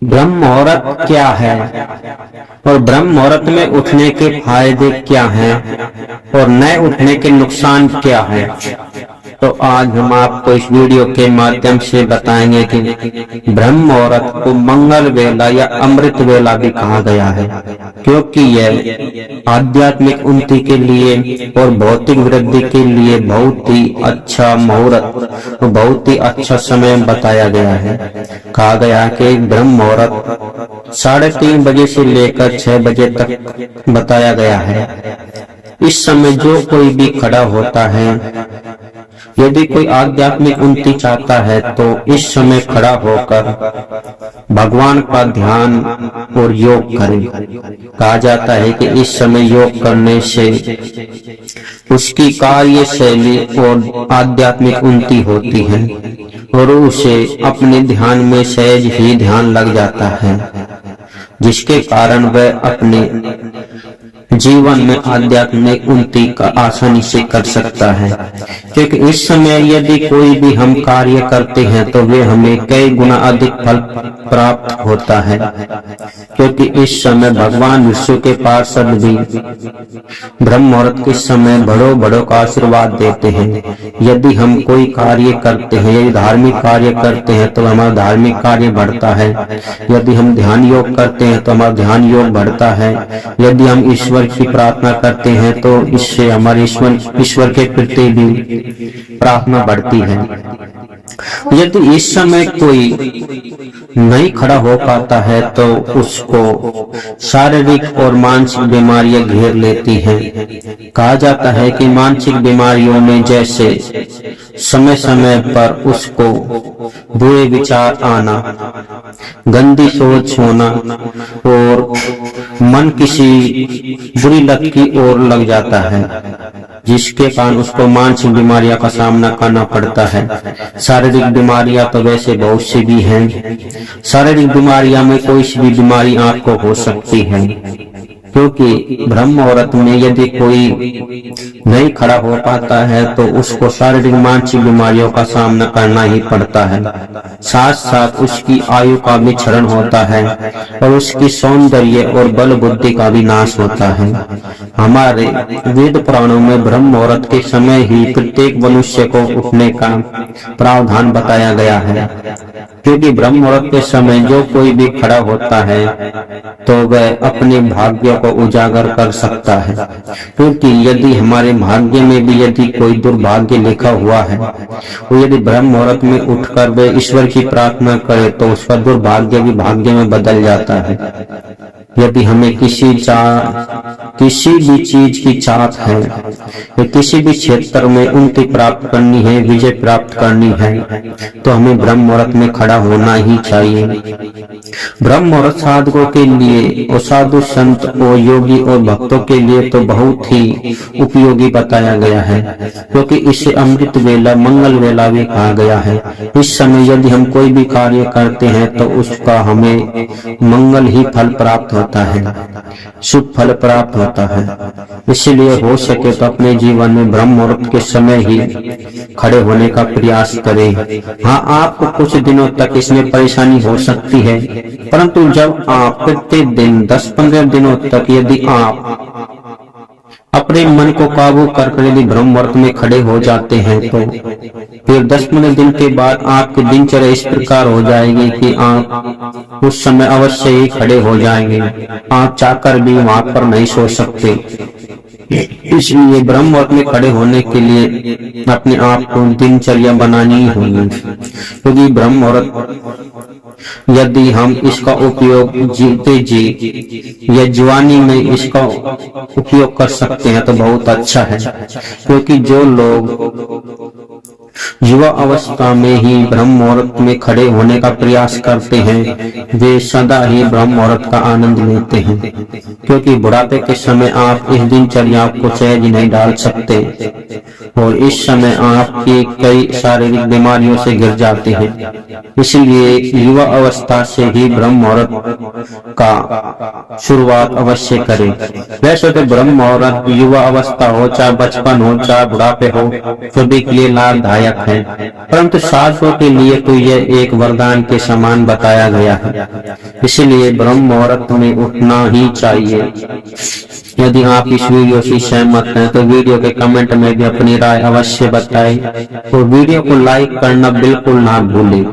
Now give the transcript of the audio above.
ब्रह्म मुहूर्त क्या है और ब्रह्म मुहूर्त में उठने के फायदे क्या हैं और न उठने के नुकसान क्या है। तो आज हम आपको इस वीडियो के माध्यम से बताएंगे कि ब्रह्म मुहूर्त को मंगल वेला या अमृत वेला भी कहा गया है, क्योंकि यह आध्यात्मिक उन्नति के लिए और भौतिक वृद्धि के लिए बहुत ही अच्छा मुहूर्त, बहुत ही अच्छा समय बताया गया है। कहा गया है कि ब्रह्म मुहूर्त 3:30 बजे से लेकर 6 बजे तक बताया गया है। इस समय जो कोई भी खड़ा होता है, यदि कोई आध्यात्मिक उन्नति चाहता है तो इस समय खड़ा होकर भगवान का ध्यान और योग करे। कहा जाता है कि इस समय योग करने से उसकी कार्य शैली और आध्यात्मिक उन्नति होती है और उसे अपने ध्यान में सहज ही ध्यान लग जाता है, जिसके कारण वह अपने जीवन में आध्यात्मिक उन्नति का आसानी से कर सकता है। क्योंकि इस समय यदि कोई भी हम कार्य करते हैं तो वे हमें कई गुना अधिक फल प्राप्त होता है, क्योंकि इस समय भगवान विष्णु के पार्षद भी ब्रह्म मुहूर्त के समय बड़ों बड़ों का आशीर्वाद देते हैं। यदि हम कोई कार्य करते हैं, यदि धार्मिक कार्य करते हैं तो हमारा धार्मिक कार्य बढ़ता है। यदि हम ध्यान योग करते हैं तो हमारा ध्यान योग बढ़ता है। यदि हम ईश्वर की प्रार्थना करते हैं तो इससे हमारे ईश्वर के प्रति भी प्रार्थना बढ़ती है। यदि इस समय कोई नहीं खड़ा हो पाता है तो उसको शारीरिक और मानसिक बीमारियां घेर लेती हैं। कहा जाता है कि मानसिक बीमारियों में जैसे समय समय पर उसको बुरे विचार आना, गंदी सोच होना और मन किसी बुरी लत की ओर लग जाता है, जिसके कारण उसको मानसिक बीमारियों का सामना करना पड़ता है। शारीरिक बीमारियां तो वैसे बहुत सी भी हैं। शारीरिक बीमारियां में कोई सी भी बीमारी आपको हो सकती है, क्योंकि ब्रह्म मुहूर्त में यदि कोई नहीं खड़ा हो पाता है तो उसको शारीरिक मानसिक बीमारियों का सामना करना ही पड़ता है। साथ साथ उसकी आयु का भी क्षरण होता है और उसकी सौंदर्य और बल बुद्धि का भी नाश होता है। हमारे वेद पुराणों में ब्रह्म मुहूर्त के समय ही प्रत्येक मनुष्य को उठने का प्रावधान बताया गया है, क्योंकि ब्रह्म मुहूर्त के समय जो कोई भी खड़ा होता है तो वह अपने भाग्य को उजागर कर सकता है। क्योंकि यदि हमारे भाग्य में भी यदि कोई दुर्भाग्य लिखा हुआ है और यदि ब्रह्म मुहूर्त में उठकर वह ईश्वर की प्रार्थना करे तो उसका दुर्भाग्य भी भाग्य में बदल जाता है। यदि हमें किसी भी चीज की चाहत है या किसी भी क्षेत्र में उन्नति प्राप्त करनी है, विजय प्राप्त करनी है, तो हमें ब्रह्म मुहूर्त में खड़ा होना ही चाहिए। ब्रह्म मुहूर्त साधकों के लिए और साधु संत और योगी और भक्तों के लिए तो बहुत ही उपयोगी बताया गया है, क्योंकि इसे अमृत वेला, मंगल वेला भी कहा गया है। इस समय यदि हम कोई भी कार्य करते हैं तो उसका हमें मंगल ही फल प्राप्त होता है, शुभ फल प्राप्त होता है। इसलिए हो सके तो अपने जीवन में ब्रह्म मुहूर्त के समय ही खड़े होने का प्रयास करें। हाँ, आपको कुछ दिनों तक इसमें परेशानी हो सकती है, परंतु जब आप प्रत्येक दिन 10-15 दिनों तक यदि आप अपने मन को काबू कर यदि ब्रह्म मुहूर्त में खड़े हो जाते हैं तो फिर 10-15 दिन के बाद आपकी दिनचर्या इस प्रकार हो जाएगी कि आप उस समय अवश्य ही खड़े हो जाएंगे। आप चाहकर भी वहां पर नहीं सो सकते। इसलिए ब्रह्म मुहूर्त में खड़े होने के लिए अपने आप को दिनचर्या बनानी ही होगी, क्योंकि ब्रह्म मुहूर्त यदि हम इसका उपयोग जीते जी या जवानी में इसका उपयोग कर सकते हैं तो बहुत अच्छा है। क्योंकि जो लोग युवा अवस्था में ही ब्रह्म मुहूर्त में खड़े होने का प्रयास करते हैं वे सदा ही ब्रह्म मुहूर्त का आनंद लेते हैं, क्योंकि बुढ़ापे के समय आप इस दिनचर्या को सहज नहीं डाल सकते और इस समय आपकी कई शारीरिक बीमारियों से गिर जाते हैं। इसलिए युवा अवस्था से ही ब्रह्म मुहूर्त का शुरुआत अवश्य करें। वैसे तो ब्रह्म मुहूर्त युवा अवस्था हो चाहे बचपन हो चाहे बुढ़ापे हो, सभी के लिए लाभदायक लाभदायक है, परंतु साधुओं के लिए तो यह एक वरदान के समान बताया गया है। इसलिए ब्रह्म मुहूर्त में उठना ही चाहिए। यदि आप इस वीडियो से सहमत हैं तो वीडियो के कमेंट में भी अपनी राय अवश्य बताएं और वीडियो को लाइक करना बिल्कुल ना भूलें।